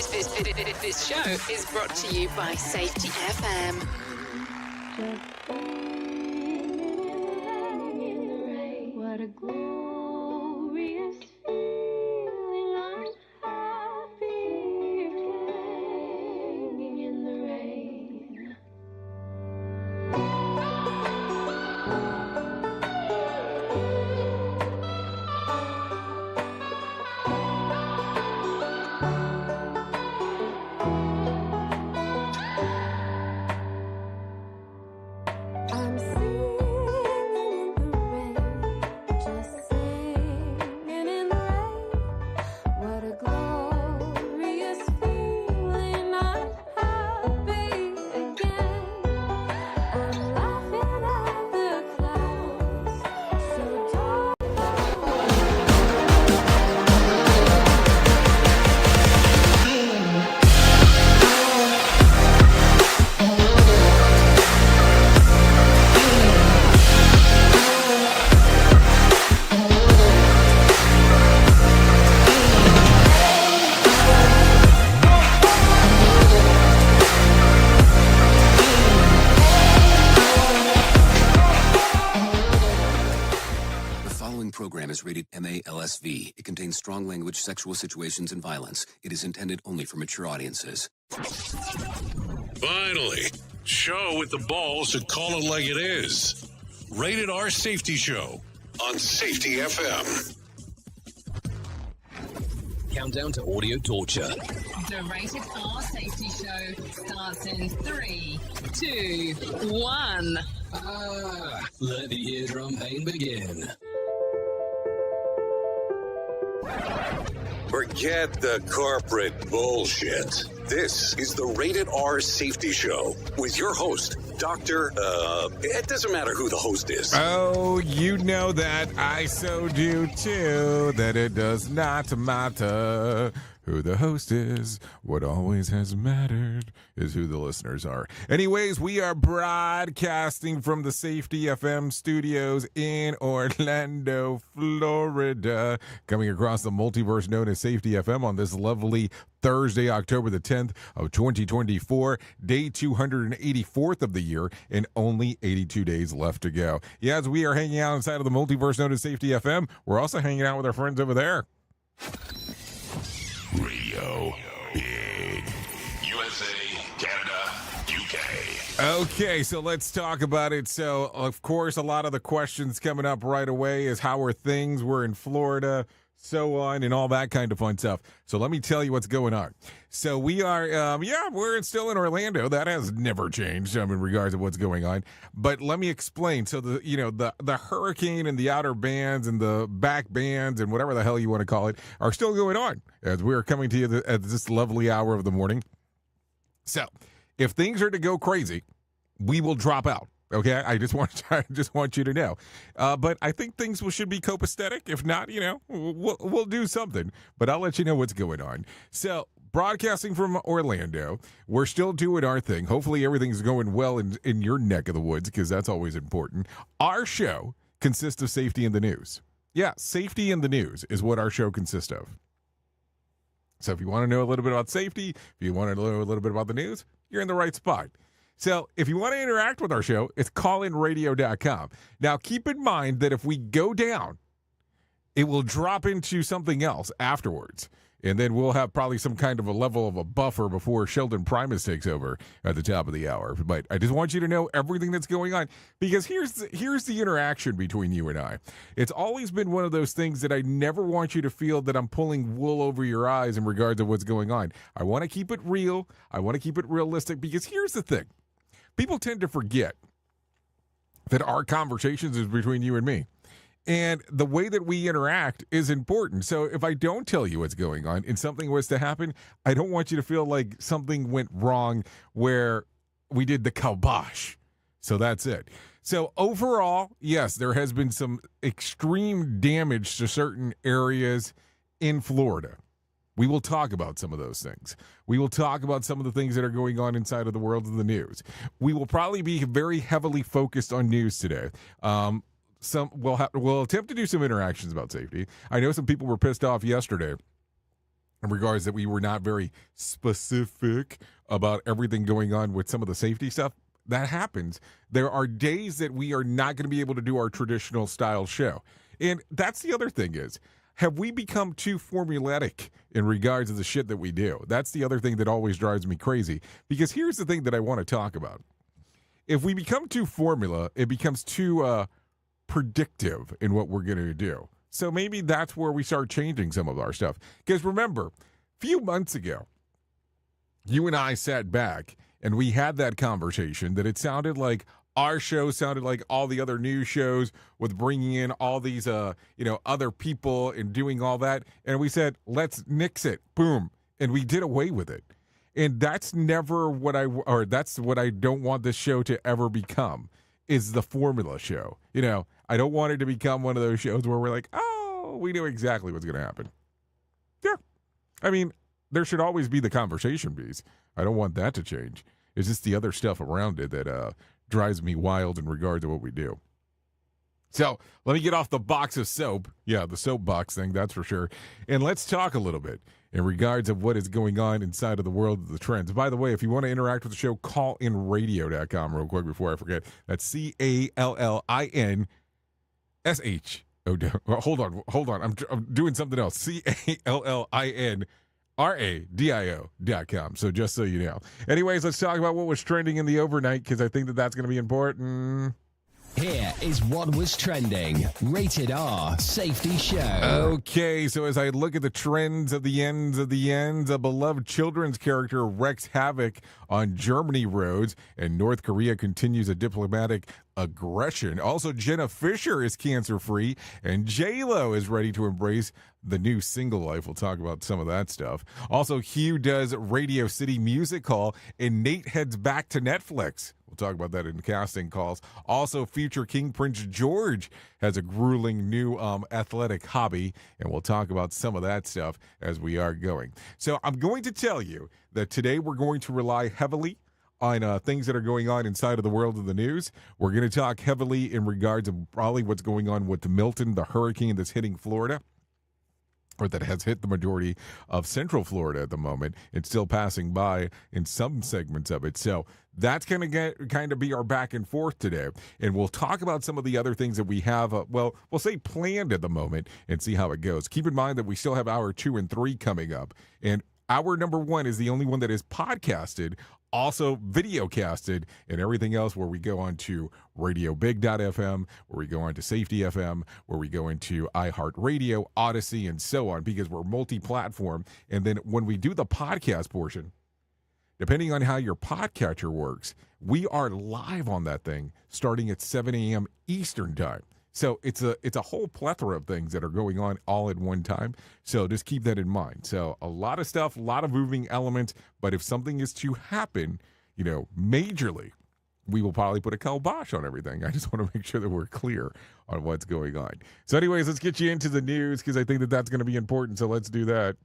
This show is brought to you by Safety FM. What a glorious feeling. I'm happy playing in the rain. I'm singing in the rain, just singing in the rain. What a glorious feeling. I'm happy again. I'm laughing at the clouds, so dark. The following program is rated MA-LSV. It contains strong language, sexual situations, and violence. It is intended only for mature audiences. Finally, show with the balls to call it like it is. Rated R Safety Show on Safety FM. Countdown to audio torture. The Rated R Safety Show starts in 3, 2, 1. Let the eardrum pain begin. Forget the corporate bullshit. This is the Rated R Safety Show with your host, Dr. It doesn't matter who the host is. Oh, you know that I so do too, that it does not matter who the host is. What always has mattered is who the listeners are. Anyways, we are broadcasting from the Safety FM studios in Orlando, Florida, coming across the multiverse known as Safety FM on this lovely Thursday, October the 10th of 2024, day 284th of the year, and only 82 days left to go. Yeah, as we are hanging out inside of the multiverse known as Safety FM, we're also hanging out with our friends over there. Radio Big. USA, Canada, UK. Okay, so let's talk about it. So, of course, a lot of the questions coming up right away is how are things? We're in Florida, so on, and all that kind of fun stuff. So let me tell you what's going on. So we are, we're still in Orlando. That has never changed in regards to what's going on. But let me explain. So the hurricane and the outer bands and the back bands and whatever the hell you want to call it are still going on as we're coming to you at this lovely hour of the morning. So if things are to go crazy, we will drop out. Okay, I just want you to know. But I think things should be copacetic. If not, we'll do something. But I'll let you know what's going on. So, broadcasting from Orlando, we're still doing our thing. Hopefully, everything's going well in your neck of the woods, because that's always important. Our show consists of safety in the news. Yeah, safety in the news is what our show consists of. So, if you want to know a little bit about safety, if you want to know a little bit about the news, you're in the right spot. So if you want to interact with our show, it's callinradio.com. Now, keep in mind that if we go down, it will drop into something else afterwards. And then we'll have probably some kind of a level of a buffer before Sheldon Primus takes over at the top of the hour. But I just want you to know everything that's going on, because here's the interaction between you and I. It's always been one of those things that I never want you to feel that I'm pulling wool over your eyes in regards to what's going on. I want to keep it real. I want to keep it realistic, because here's the thing. People tend to forget that our conversations is between you and me. And the way that we interact is important. So if I don't tell you what's going on and something was to happen, I don't want you to feel like something went wrong where we did the kibosh. So that's it. So overall, yes, there has been some extreme damage to certain areas in Florida. We will talk about some of those things. We will talk about some of the things that are going on inside of the world of the news. We will probably be very heavily focused on news today. We'll attempt to do some interactions about safety. I know some people were pissed off yesterday in regards that we were not very specific about everything going on with some of the safety stuff. That happens. There are days that we are not going to be able to do our traditional style show. And that's the other thing is, have we become too formulaic in regards to the shit that we do? That's the other thing that always drives me crazy. Because here's the thing that I want to talk about. If we become too formula, it becomes too predictive in what we're going to do. So maybe that's where we start changing some of our stuff. Because remember, a few months ago, you and I sat back and we had that conversation that it sounded like our show sounded like all the other news shows with bringing in all these, other people and doing all that. And we said, let's nix it. Boom. And we did away with it. And that's never that's what I don't want this show to ever become, is the formula show. I don't want it to become one of those shows where we're like, oh, we know exactly what's going to happen. Yeah. I mean, there should always be the conversation piece. I don't want that to change. It's just the other stuff around it that drives me wild in regard to what we do. So let me get off the box of soap. Yeah, the soapbox thing, that's for sure. And let's talk a little bit in regards of what is going on inside of the world of the trends. By the way, if you want to interact with the show, callinradio.com real quick before I forget. That's CALLINSH. Hold on. I'm doing something else. CALLINRADIO.com. So just so you know. Anyways, let's talk about what was trending in the overnight, because I think that's going to be important. Here is what was trending. Rated R Safety Show. Okay, so as I look at the trends of the ends, a beloved children's character wreaks havoc on Germany roads, and North Korea continues a diplomatic aggression. Also, Jenna Fisher is cancer-free, and J-Lo is ready to embrace the new single life. We'll talk about some of that stuff. Also, Hugh does Radio City Music Hall, and Nate heads back to Netflix. We'll talk about that in casting calls. Also, future King Prince George has a grueling new athletic hobby, and we'll talk about some of that stuff as we are going. So I'm going to tell you that today we're going to rely heavily on things that are going on inside of the world of the news. We're going to talk heavily in regards to probably what's going on with Milton, the hurricane that's hitting Florida, or that has hit the majority of central Florida at the moment. It's still passing by in some segments of it. So that's going to kind of be our back and forth today. And we'll talk about some of the other things that we have, we'll say planned at the moment, and see how it goes. Keep in mind that we still have hour 2 and 3 coming up. And hour number 1 is the only one that is podcasted, also video casted, and everything else where we go on to radiobig.fm, where we go on to Safety FM, where we go into iHeartRadio, Odyssey, and so on, because we're multi-platform. And then when we do the podcast portion, depending on how your podcatcher works, we are live on that thing starting at 7 a.m. Eastern time. So it's a whole plethora of things that are going on all at one time. So just keep that in mind. So a lot of stuff, a lot of moving elements. But if something is to happen, majorly, we will probably put a kibosh on everything. I just want to make sure that we're clear on what's going on. So anyways, let's get you into the news, because I think that that's going to be important. So let's do that.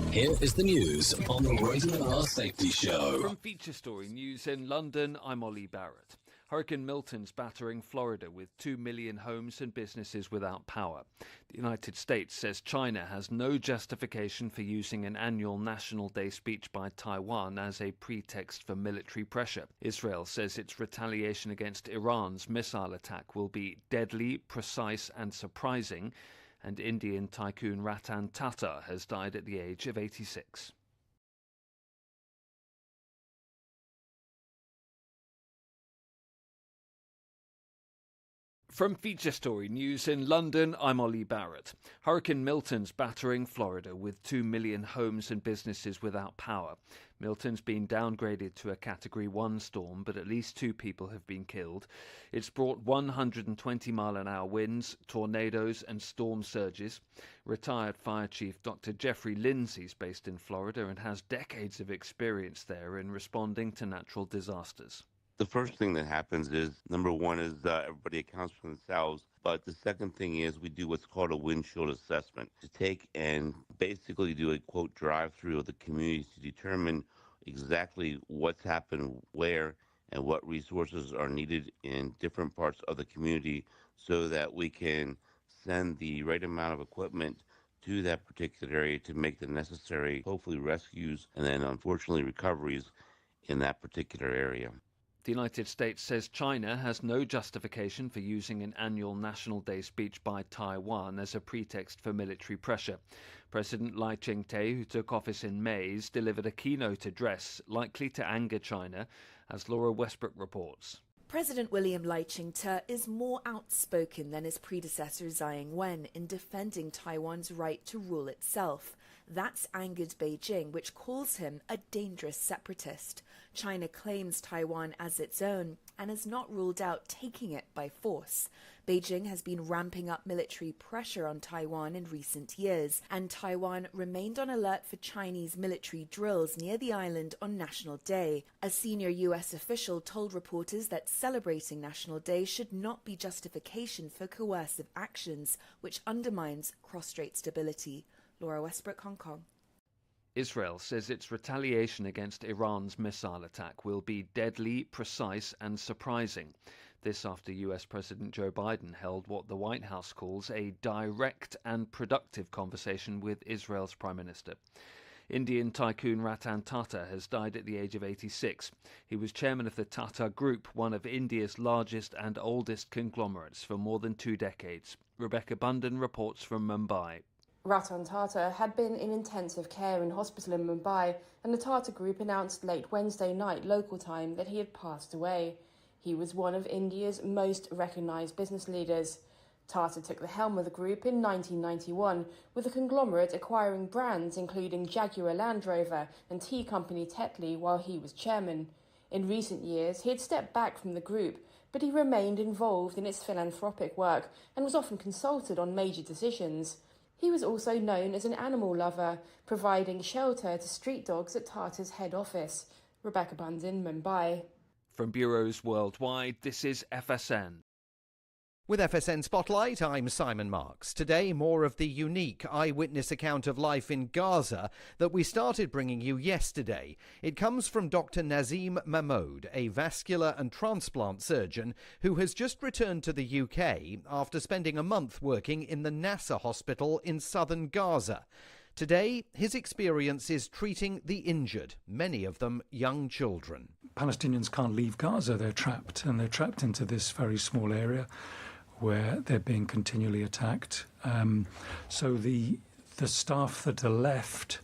Here is the news on the Rated R Safety Show. From Feature Story News in London, I'm Ollie Barrett. Hurricane Milton's battering Florida with 2 million homes and businesses without power. The United States says China has no justification for using an annual National Day speech by Taiwan as a pretext for military pressure. Israel says its retaliation against Iran's missile attack will be deadly, precise and surprising. And Indian tycoon Ratan Tata has died at the age of 86. From Feature Story News in London, I'm Ollie Barrett. Hurricane Milton's battering Florida with 2 million homes and businesses without power. Milton's been downgraded to a Category 1 storm, but at least 2 people have been killed. It's brought 120-mile-an-hour winds, tornadoes and storm surges. Retired Fire Chief Dr. Jeffrey Lindsay is based in Florida and has decades of experience there in responding to natural disasters. The first thing that happens is, number one, is everybody accounts for themselves. But the second thing is we do what's called a windshield assessment to take and basically do a, quote, drive-through of the community to determine exactly what's happened where and what resources are needed in different parts of the community so that we can send the right amount of equipment to that particular area to make the necessary, hopefully, rescues and then, unfortunately, recoveries in that particular area. The United States says China has no justification for using an annual National Day speech by Taiwan as a pretext for military pressure. President Lai Ching-te, who took office in May, delivered a keynote address likely to anger China, as Laura Westbrook reports. President William Lai Ching-te is more outspoken than his predecessor Tsai Ing-wen in defending Taiwan's right to rule itself. That's angered Beijing, which calls him a dangerous separatist. China claims Taiwan as its own and has not ruled out taking it by force. Beijing has been ramping up military pressure on Taiwan in recent years, and Taiwan remained on alert for Chinese military drills near the island on National Day. A senior U.S. official told reporters that celebrating National Day should not be justification for coercive actions, which undermines cross-strait stability. Laura Westbrook, Hong Kong. Israel says its retaliation against Iran's missile attack will be deadly, precise and surprising. This after US President Joe Biden held what the White House calls a direct and productive conversation with Israel's Prime Minister. Indian tycoon Ratan Tata has died at the age of 86. He was chairman of the Tata Group, one of India's largest and oldest conglomerates, for more than 2 decades. Rebecca Bundan reports from Mumbai. Ratan Tata had been in intensive care in hospital in Mumbai, and the Tata Group announced late Wednesday night local time that he had passed away. He was one of India's most recognised business leaders. Tata took the helm of the group in 1991, with the conglomerate acquiring brands including Jaguar Land Rover and tea company Tetley while he was chairman. In recent years, he had stepped back from the group, but he remained involved in its philanthropic work and was often consulted on major decisions. He was also known as an animal lover, providing shelter to street dogs at Tata's head office. Rebecca Bundan, Mumbai. From bureaus worldwide, this is FSN. With FSN Spotlight, I'm Simon Marks. Today, more of the unique eyewitness account of life in Gaza that we started bringing you yesterday. It comes from Dr. Nazim Mahmoud, a vascular and transplant surgeon who has just returned to the UK after spending a month working in the Nasser hospital in southern Gaza. Today, his experience is treating the injured, many of them young children. Palestinians can't leave Gaza. They're trapped, and they're trapped into this very small area where they're being continually attacked. So the staff that are left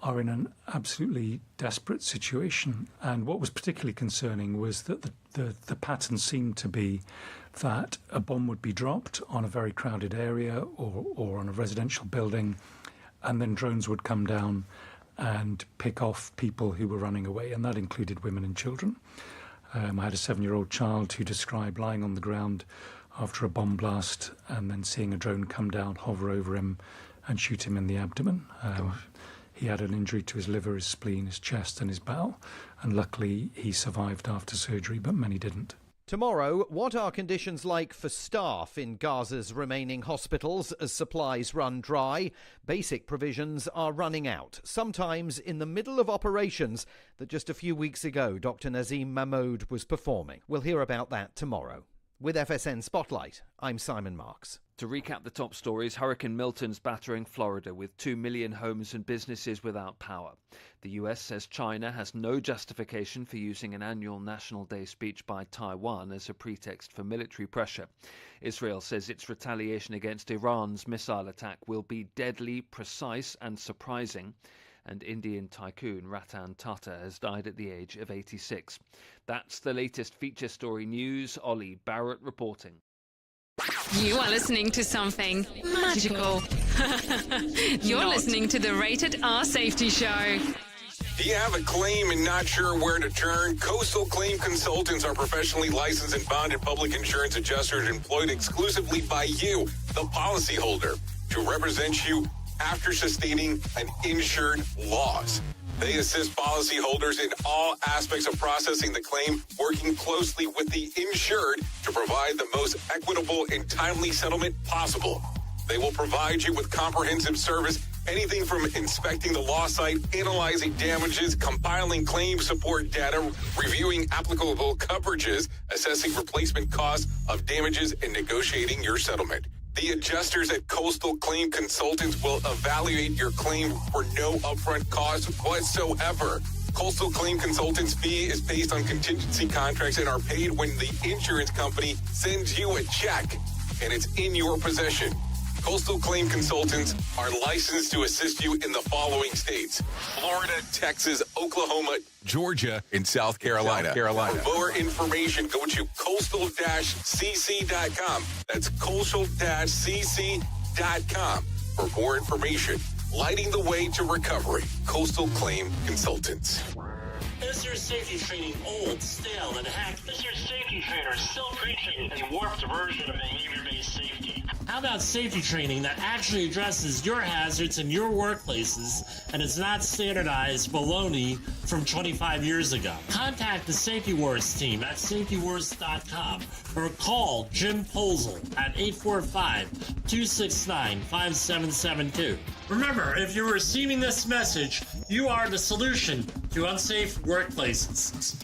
are in an absolutely desperate situation. And what was particularly concerning was that the pattern seemed to be that a bomb would be dropped on a very crowded area or on a residential building, and then drones would come down and pick off people who were running away, and that included women and children. I had a 7-year-old child who described lying on the ground after a bomb blast and then seeing a drone come down, hover over him and shoot him in the abdomen. He had an injury to his liver, his spleen, his chest and his bowel, and luckily he survived after surgery, but many didn't. Tomorrow, what are conditions like for staff in Gaza's remaining hospitals as supplies run dry? Basic provisions are running out, sometimes in the middle of operations that just a few weeks ago Dr. Nazim Mahmoud was performing. We'll hear about that tomorrow. With FSN Spotlight, I'm Simon Marks. To recap the top stories, Hurricane Milton's battering Florida with 2 million homes and businesses without power. The US says China has no justification for using an annual National Day speech by Taiwan as a pretext for military pressure. Israel says its retaliation against Iran's missile attack will be deadly, precise and surprising. And Indian tycoon Ratan Tata has died at the age of 86. That's the latest feature story news. Ollie Barrett reporting. You are listening to something magical. You're listening to the Rated R Safety Show. Do you have a claim and not sure where to turn? Coastal Claim Consultants are professionally licensed and bonded public insurance adjusters employed exclusively by you, the policyholder, to represent you after sustaining an insured loss. They assist policyholders in all aspects of processing the claim, working closely with the insured to provide the most equitable and timely settlement possible. They will provide you with comprehensive service, anything from inspecting the loss site, analyzing damages, compiling claim support data, reviewing applicable coverages, assessing replacement costs of damages, and negotiating your settlement. The adjusters at Coastal Claim Consultants will evaluate your claim for no upfront cost whatsoever. Coastal Claim Consultants' fee is based on contingency contracts and are paid when the insurance company sends you a check and it's in your possession. Coastal Claim Consultants are licensed to assist you in the following states: Florida, Texas, Oklahoma, Georgia, and South Carolina. For more information, go to coastal-cc.com. That's coastal-cc.com. For more information, lighting the way to recovery. Coastal Claim Consultants. Is your safety training old, stale, and hacked? Is your safety trainer still preaching a warped version of behavior-based safety? How about safety training that actually addresses your hazards in your workplaces and is not standardized baloney from 25 years ago? Contact the Safety Wars team at safetywars.com or call Jim Posel at 845-269-5772. Remember, if you're receiving this message, you are the solution to unsafe workplaces.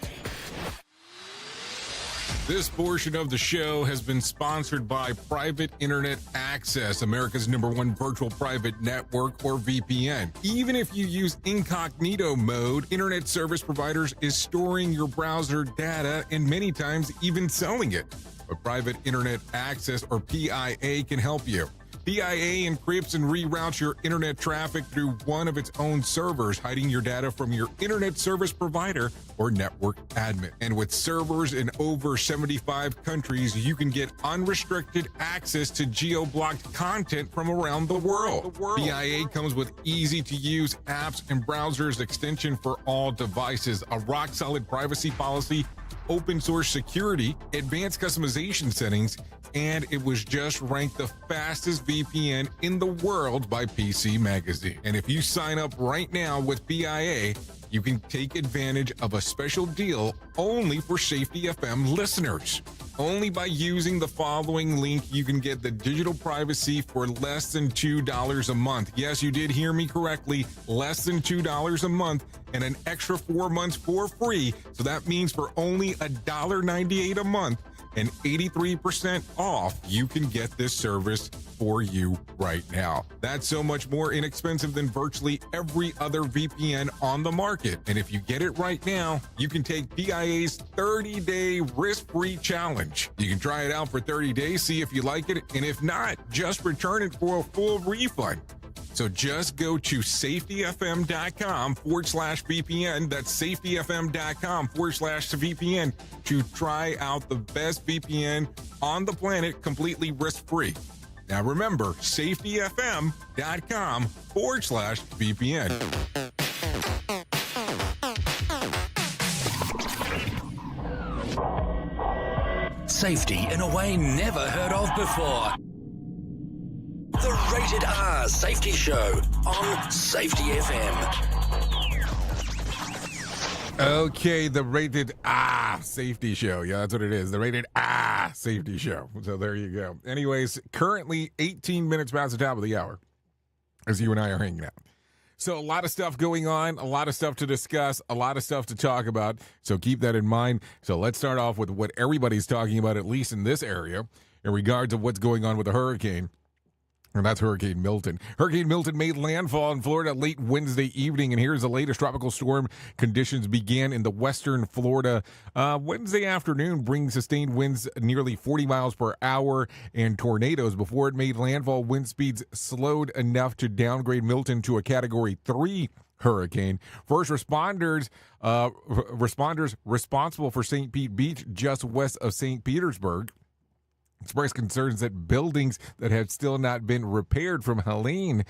This portion of the show has been sponsored by Private Internet Access, America's #1 virtual private network, or VPN. Even if you use incognito mode, internet service providers is storing your browser data and many times even selling it. But Private Internet Access, or PIA, can help you. PIA encrypts and reroutes your internet traffic through one of its own servers, hiding your data from your internet service provider or network admin. And with servers in over 75 countries, you can get unrestricted access to geo-blocked content from around the world. PIA comes with easy-to-use apps and browsers extension for all devices, a rock-solid privacy policy, open source security, advanced customization settings, and it was just ranked the fastest VPN in the world by PC Magazine. And if you sign up right now with PIA, you can take advantage of a special deal only for Safety FM listeners. Only by using the following link, you can get the digital privacy for less than $2 a month. Yes, you did hear me correctly, less than $2 a month, and an extra 4 months for free. So that means for only $1.98 a month and 83% off, you can get this service for you right now. That's so much more inexpensive than virtually every other VPN on the market. And if you get it right now, you can take PIA's 30-day risk-free challenge. You can try it out for 30 days, see if you like it, and if not, just return it for a full refund. So just go to safetyfm.com/VPN. That's safetyfm.com/VPN to try out the best VPN on the planet completely risk-free. Now remember, safetyfm.com/VPN. Safety in a way never heard of before. The Rated R Safety Show on Safety FM. Okay, the Rated R Safety Show. Yeah, that's what it is. The Rated R Safety Show. So there you go. Anyways, currently 18 minutes past the top of the hour as you and I are hanging out. So a lot of stuff going on, a lot of stuff to discuss, a lot of stuff to talk about. So keep that in mind. So let's start off with what everybody's talking about, at least in this area, in regards to what's going on with the hurricane. And that's Hurricane Milton. Hurricane Milton made landfall in Florida late Wednesday evening, and here's the latest. Tropical storm conditions began in the western Florida Wednesday afternoon, bringing sustained winds nearly 40 miles per hour and tornadoes. Before it made landfall, wind speeds slowed enough to downgrade Milton to a Category 3 hurricane. First responders responsible for St. Pete Beach, just west of St. Petersburg, expressed concerns that buildings that have still not been repaired from Helene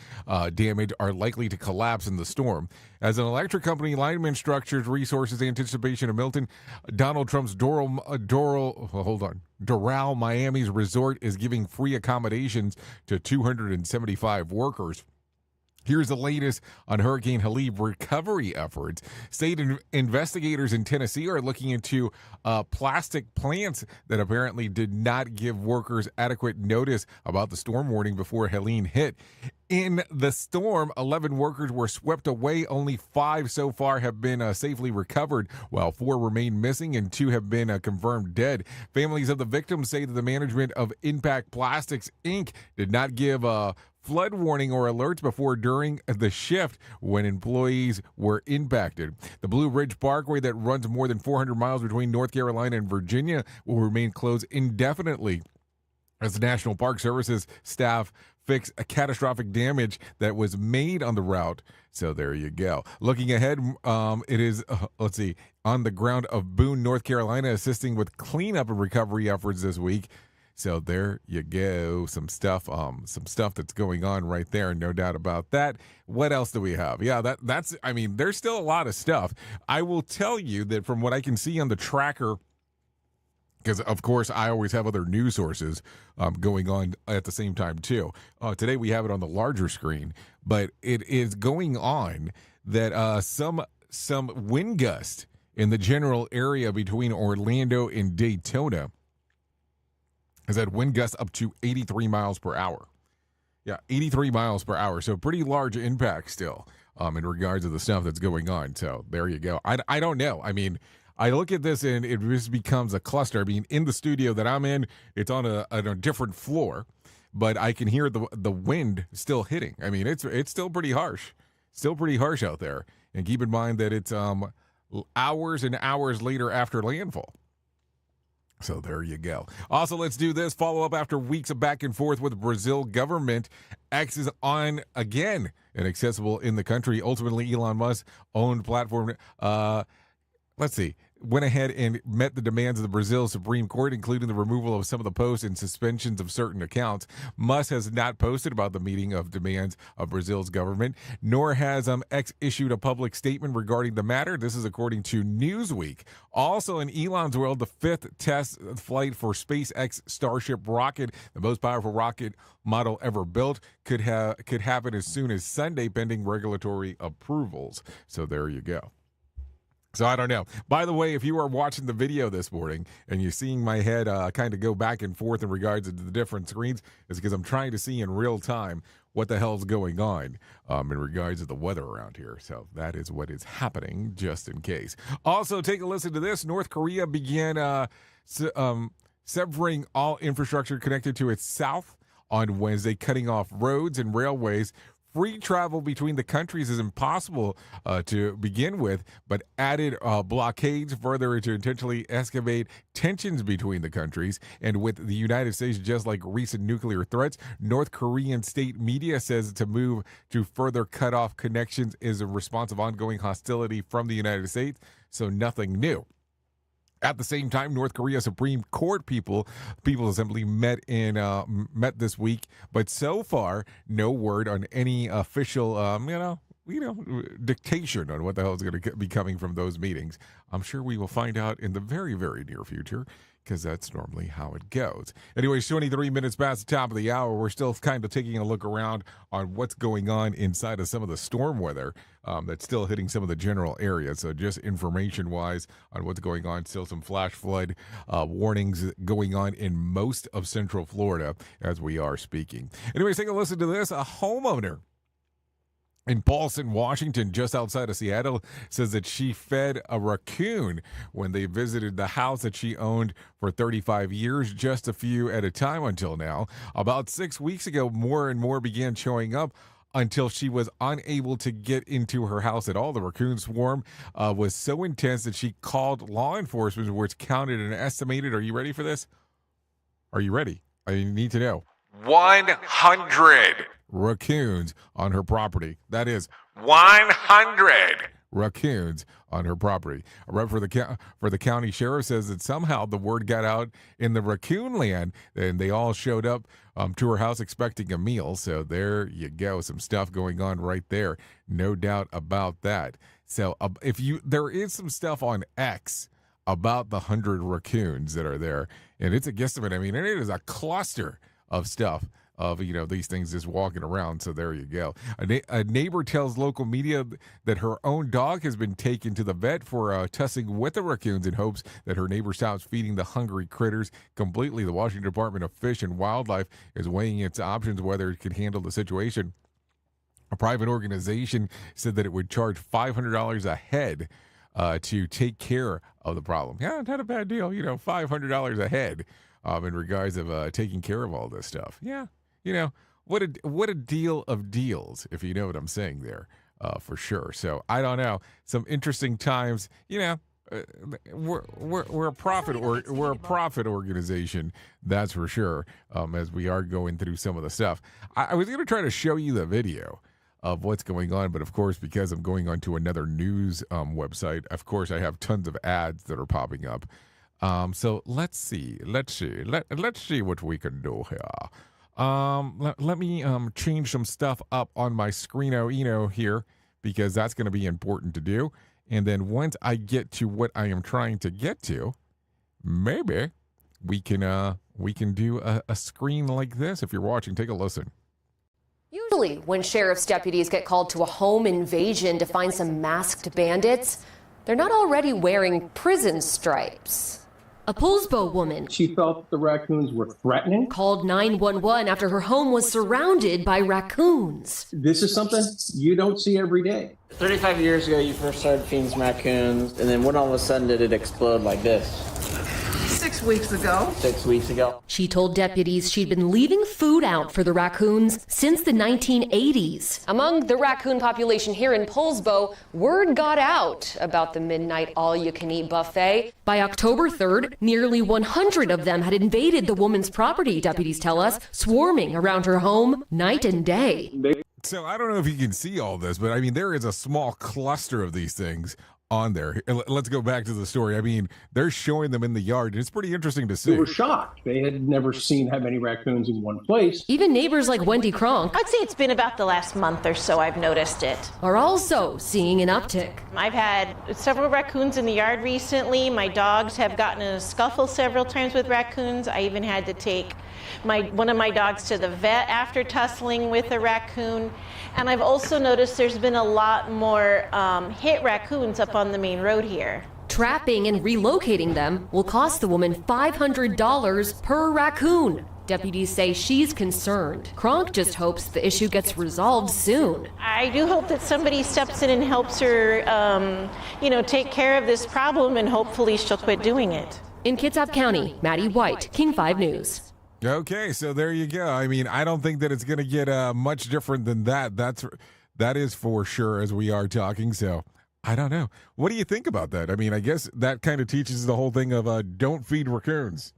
damage are likely to collapse in the storm. As an electric company, lineman structures resources anticipation of Milton. Donald Trump's Doral Miami's resort is giving free accommodations to 275 workers. Here's the latest on Hurricane Helene recovery efforts. State investigators in Tennessee are looking into plastic plants that apparently did not give workers adequate notice about the storm warning before Helene hit. In the storm, 11 workers were swept away. Only 5 so far have been safely recovered, while 4 remain missing and 2 have been confirmed dead. Families of the victims say that the management of Impact Plastics, Inc. did not give a flood warning or alerts before or during the shift when employees were impacted. The Blue Ridge Parkway that runs more than 400 miles between North Carolina and Virginia will remain closed indefinitely as the National Park Services staff fix a catastrophic damage that was made on the route. So there you go. Looking ahead, it is, on the ground of Boone, North Carolina, assisting with cleanup and recovery efforts this week. So there you go. Some stuff that's going on right there. No doubt about that. What else do we have? Yeah, there's still a lot of stuff. I will tell you that from what I can see on the tracker, because, of course, I always have other news sources going on at the same time, too. Today we have it on the larger screen, but it is going on that some wind gust in the general area between Orlando and Daytona has had wind gusts up to 83 miles per hour. Yeah, 83 miles per hour. So pretty large impact still in regards to the stuff that's going on. So there you go. I don't know. I mean, I look at this and it just becomes a cluster. I mean, in the studio that I'm in, it's on a different floor, but I can hear the wind still hitting. I mean, it's still pretty harsh. Still pretty harsh out there. And keep in mind that it's hours and hours later after landfall. So there you go. Also, let's do this. Follow up after weeks of back and forth with the Brazil government. X is on again and accessible in the country. Ultimately, Elon Musk owned platform. Went ahead and met the demands of the Brazil Supreme Court, including the removal of some of the posts and suspensions of certain accounts. Musk has not posted about the meeting of demands of Brazil's government, nor has X issued a public statement regarding the matter. This is according to Newsweek. Also in Elon's world, the 5th test flight for SpaceX Starship rocket, the most powerful rocket model ever built, could happen as soon as Sunday, pending regulatory approvals. So there you go. So I don't know. By the way, if you are watching the video this morning and you're seeing my head kind of go back and forth in regards to the different screens, it's because I'm trying to see in real time what the hell's going on in regards to the weather around here. So that is what is happening, just in case. Also, take a listen to this. North Korea began severing all infrastructure connected to its south on Wednesday, cutting off roads and railways. Free travel between the countries is impossible to begin with, but added blockades further to intentionally escalate tensions between the countries. And with the United States, just like recent nuclear threats, North Korean state media says to move to further cut off connections is a response of ongoing hostility from the United States, so nothing new. At the same time, North Korea Supreme Court People's Assembly met this week, but so far, no word on any official, dictation on what the hell is going to be coming from those meetings. I'm sure we will find out in the very, very near future, because that's normally how it goes. Anyways, 23 minutes past the top of the hour. We're still kind of taking a look around on what's going on inside of some of the storm weather that's still hitting some of the general areas. So just information-wise on what's going on, still some flash flood warnings going on in most of Central Florida as we are speaking. Anyways, take a listen to this. A homeowner in Paulson, Washington, just outside of Seattle, says that she fed a raccoon when they visited the house that she owned for 35 years, just a few at a time until now. About 6 weeks ago, more and more began showing up until she was unable to get into her house at all. The raccoon swarm was so intense that she called law enforcement, which counted an estimated, are you ready for this? Are you ready? I need to know. 100 raccoons on her property. That is 100 raccoons on her property. A rep for the county sheriff says that somehow the word got out in the raccoon land, and they all showed up to her house expecting a meal. So there you go, some stuff going on right there, no doubt about that. So there is some stuff on X about the 100 raccoons that are there, and it's a guesstimate. I mean, it is a cluster of stuff of these things just walking around. So there you go. A neighbor tells local media that her own dog has been taken to the vet for tussling with the raccoons in hopes that her neighbor stops feeding the hungry critters completely. The Washington Department of Fish and Wildlife is weighing its options whether it can handle the situation. A private organization said that it would charge $500 a head to take care of the problem. Yeah, not a bad deal. $500 a head in regards of taking care of all this stuff. Yeah, what a deal of deals, if you know what I'm saying there, for sure. So I don't know. Some interesting times. We're a profit organization, that's for sure. As we are going through some of the stuff, I was going to try to show you the video of what's going on, but of course, because I'm going on to another news website, of course, I have tons of ads that are popping up. So let's see what we can do here. Let me change some stuff up on my screeno, here, because that's going to be important to do. And then once I get to what I am trying to get to, maybe we can do a screen like this. If you're watching, take a listen. Usually, when sheriff's deputies get called to a home invasion to find some masked bandits, they're not already wearing prison stripes. A Poulsbo woman, she felt the raccoons were threatening, called 911 after her home was surrounded by raccoons. This is something you don't see every day. 35 years ago, you first started feeding some raccoons, and then when all of a sudden did it explode like this? 6 weeks ago. 6 weeks ago. She told deputies she'd been leaving food out for the raccoons since the 1980s. Among the raccoon population here in Poulsbo, word got out about the midnight all-you-can-eat buffet. By October 3rd, nearly 100 of them had invaded the woman's property, deputies tell us, swarming around her home night and day. So I don't know if you can see all this, but I mean, there is a small cluster of these things on there. Let's go back to the story. I mean, they're showing them in the yard, and it's pretty interesting to see. They were shocked. They had never seen that many raccoons in one place. Even neighbors like Wendy Kronk, I'd say it's been about the last month or so I've noticed it. Are also seeing an uptick. I've had several raccoons in the yard recently. My dogs have gotten in a scuffle several times with raccoons. I even had to take one of my dogs to the vet after tussling with a raccoon. And I've also noticed there's been a lot more hit raccoons up on the main road here. Trapping and relocating them will cost the woman $500 per raccoon. Deputies say she's concerned. Kronk just hopes the issue gets resolved soon. I do hope that somebody steps in and helps her, take care of this problem, and hopefully she'll quit doing it. In Kitsap County, Maddie White, King 5 News. Okay, so there you go. I mean, I don't think that it's going to get much different than that. That is for sure, as we are talking. So I don't know. What do you think about that? I mean, I guess that kind of teaches the whole thing of don't feed raccoons.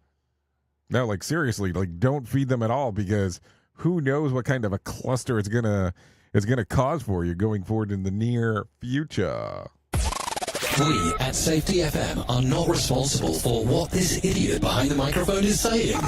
No, like seriously, like don't feed them at all, because who knows what kind of a cluster it's gonna cause for you going forward in the near future. We at Safety FM are not responsible for what this idiot behind the microphone is saying.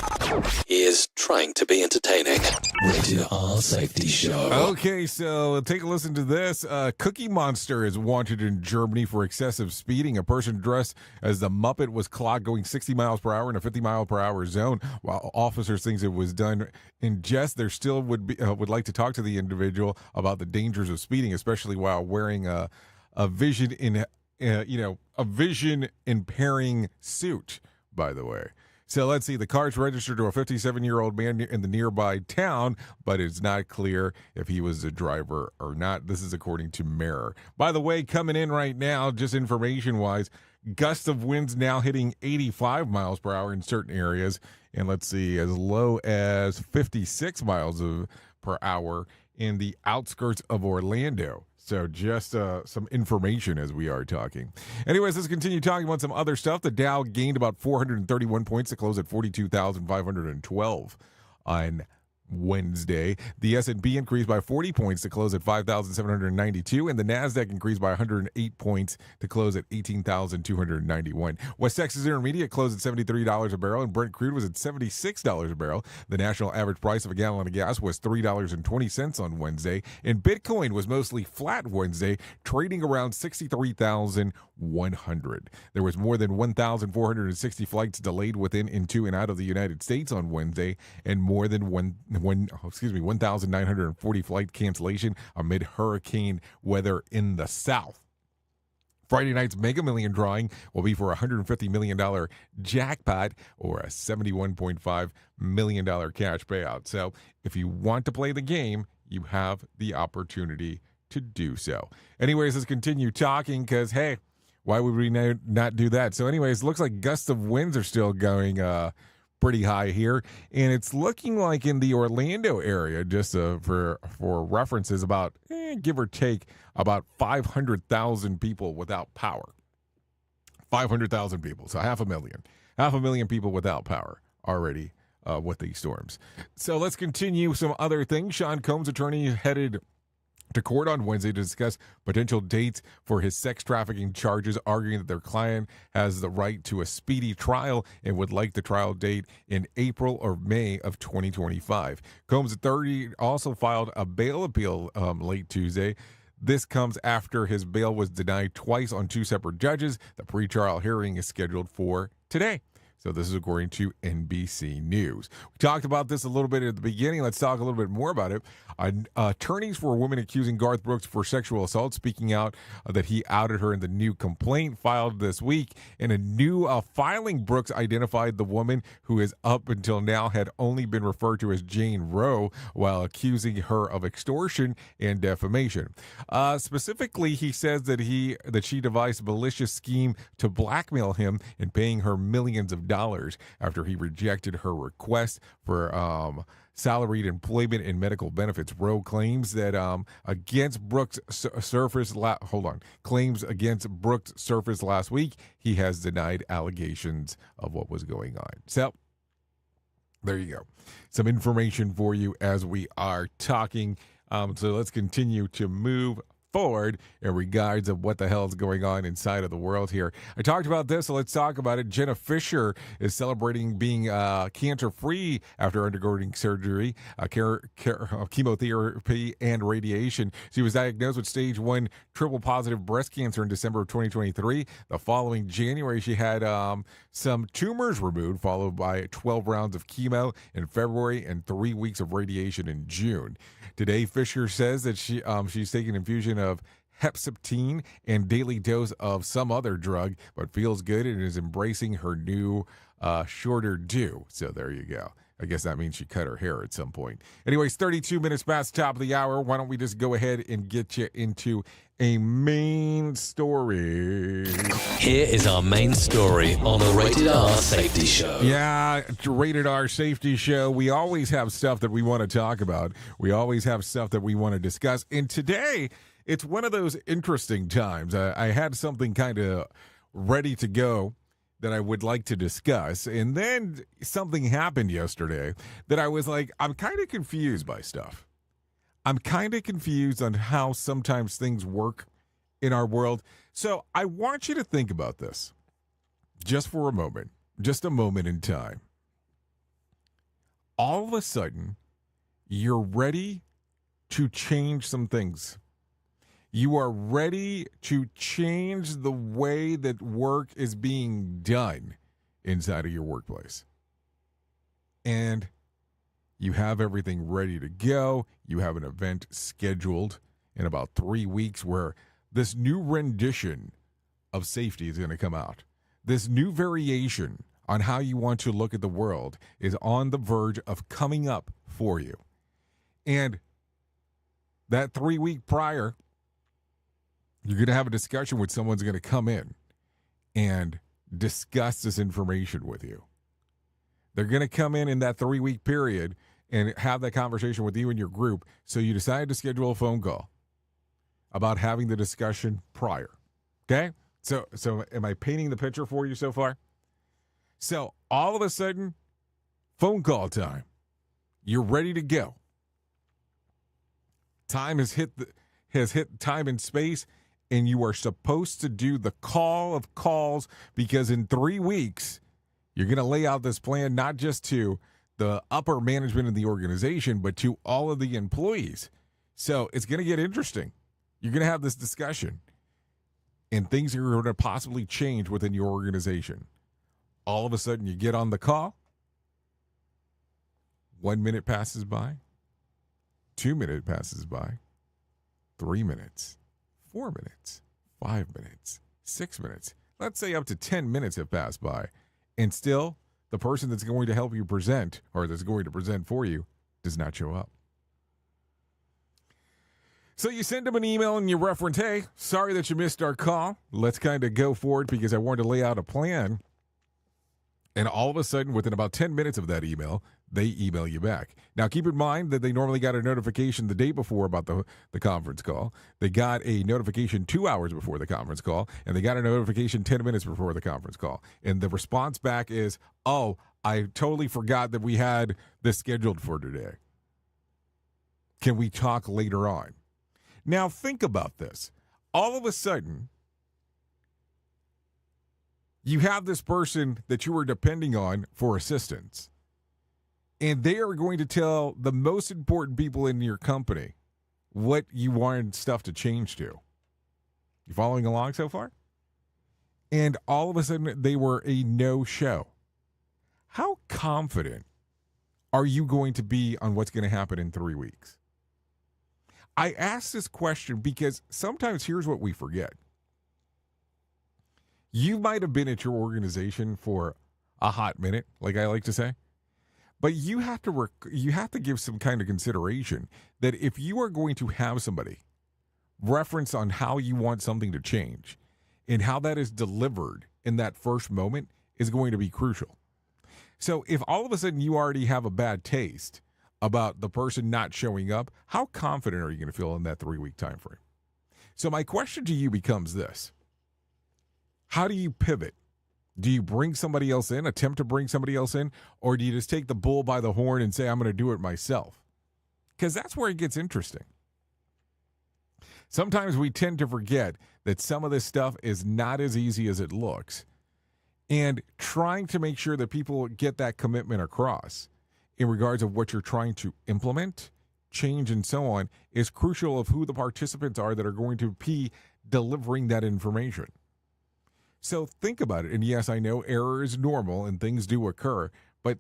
He is trying to be entertaining. Rated R Safety Show. Okay, so take a listen to this. Cookie Monster is wanted in Germany for excessive speeding. A person dressed as the Muppet was clocked going 60 miles per hour in a 50 mile per hour zone. While officers think it was done in jest, they still would like to talk to the individual about the dangers of speeding, especially while wearing a vision impairing suit, by the way. So let's see. The car's registered to a 57-year-old man in the nearby town, but it's not clear if he was the driver or not. This is according to Mirror. By the way, coming in right now, just information-wise, gusts of winds now hitting 85 miles per hour in certain areas, and let's see, as low as 56 miles per hour in the outskirts of Orlando. So just some information as we are talking. Anyways, let's continue talking about some other stuff. The Dow gained about 431 points to close at 42,512 on Wednesday. The S&P increased by 40 points to close at 5,792, and the NASDAQ increased by 108 points to close at 18,291. West Texas Intermediate closed at $73 a barrel, and Brent crude was at $76 a barrel. The national average price of a gallon of gas was $3.20 on Wednesday, and Bitcoin was mostly flat Wednesday, trading around 63,100. There was more than 1,460 flights delayed within, into, and out of the United States on Wednesday, and more than 1,940 flight cancellation amid hurricane weather in the south. Friday night's Mega Million drawing will be for a $150 million jackpot or a $71.5 million cash payout. So if you want to play the game, you have the opportunity to do so. Anyways, let's continue talking because, hey, why would we not do that? So anyways, looks like gusts of winds are still going pretty high here. And it's looking like in the Orlando area, just for references, about, give or take, about 500,000 people without power. 500,000 people, so 500,000. 500,000 people without power already with these storms. So let's continue some other things. Sean Combs' attorney headed to court on Wednesday to discuss potential dates for his sex trafficking charges, arguing that their client has the right to a speedy trial and would like the trial date in April or May of 2025. Combs' attorney also filed a bail appeal late Tuesday. This comes after his bail was denied twice on two separate judges. The pretrial hearing is scheduled for today. So this is according to NBC News. We talked about this a little bit at the beginning. Let's talk a little bit more about it. Attorneys for a woman accusing Garth Brooks for sexual assault, speaking out that he outed her in the new complaint filed this week. In a new filing, Brooks identified the woman who is up until now had only been referred to as Jane Roe while accusing her of extortion and defamation. Specifically, he says that she devised a malicious scheme to blackmail him in paying her millions of dollars after he rejected her request for salaried employment and medical benefits. Roe claims that against Brooks surfaced last week. He has denied allegations of what was going on. So there you go. Some information for you as we are talking. So let's continue to move forward in regards of what the hell is going on inside of the world here. I talked about this, so let's talk about it. Jenna Fisher is celebrating being cancer-free after undergoing surgery, chemotherapy, and radiation. She was diagnosed with stage 1 triple-positive breast cancer in December of 2023. The following January, she had some tumors removed, followed by 12 rounds of chemo in February and 3 weeks of radiation in June. Today, Fisher says that she's taking infusion of Hepcipine and daily dose of some other drug, but feels good and is embracing her new shorter due. So there you go. I guess that means she cut her hair at some point. Anyways, 32 minutes past the top of the hour. Why don't we just go ahead and get you into a main story. Here is our main story on the Rated R Safety Show. Yeah, Rated R Safety Show. We always have stuff that we want to talk about. We always have stuff that we want to discuss. And today, it's one of those interesting times. I had something kind of ready to go that I would like to discuss. And then something happened yesterday that I was like, I'm kind of confused by stuff. I'm kind of confused on how sometimes things work in our world. So I want you to think about this just for a moment, just a moment in time. All of a sudden, you're ready to change some things. You are ready to change the way that work is being done inside of your workplace. And you have everything ready to go. You have an event scheduled in about 3 weeks where this new rendition of safety is going to come out. This new variation on how you want to look at the world is on the verge of coming up for you. And that 3 week prior, you're going to have a discussion with someone's going to come in and discuss this information with you. They're going to come in that 3 week period and have that conversation with you and your group. So you decide to schedule a phone call about having the discussion prior. Okay? So am I painting the picture for you so far? So all of a sudden, phone call time. You're ready to go. Time has hit time and space. And you are supposed to do the call of calls because in 3 weeks, you're going to lay out this plan not just to the upper management of the organization, but to all of the employees. So it's going to get interesting. You're going to have this discussion, and things are going to possibly change within your organization. All of a sudden, you get on the call. 1 minute passes by. 2 minutes passes by. 3 minutes. 4 minutes, 5 minutes, 6 minutes. Let's say up to 10 minutes have passed by. And still, the person that's going to help you present or that's going to present for you does not show up. So you send them an email and you reference, hey, sorry that you missed our call. Let's kind of go for it because I wanted to lay out a plan. And all of a sudden, within about 10 minutes of that email, they email you back. Now, keep in mind that they normally got a notification the day before about the conference call. They got a notification 2 hours before the conference call, and they got a notification 10 minutes before the conference call. And the response back is, oh, I totally forgot that we had this scheduled for today. Can we talk later on? Now, think about this. All of a sudden, you have this person that you are depending on for assistance, and they are going to tell the most important people in your company what you wanted stuff to change to. You following along so far? And all of a sudden, they were a no-show. How confident are you going to be on what's going to happen in 3 weeks? I ask this question because sometimes here's what we forget. You might have been at your organization for a hot minute, like I like to say, but you have to give some kind of consideration that if you are going to have somebody reference on how you want something to change and how that is delivered in that first moment is going to be crucial. So if all of a sudden you already have a bad taste about the person not showing up, how confident are you going to feel in that 3-week time frame? So my question to you becomes this. How do you pivot? Do you bring somebody else in, attempt to bring somebody else in, or do you just take the bull by the horn and say, I'm going to do it myself? Because that's where it gets interesting. Sometimes we tend to forget that some of this stuff is not as easy as it looks. And trying to make sure that people get that commitment across in regards of what you're trying to implement, change, and so on is crucial of who the participants are that are going to be delivering that information. So think about it. And yes, I know error is normal and things do occur, but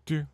do.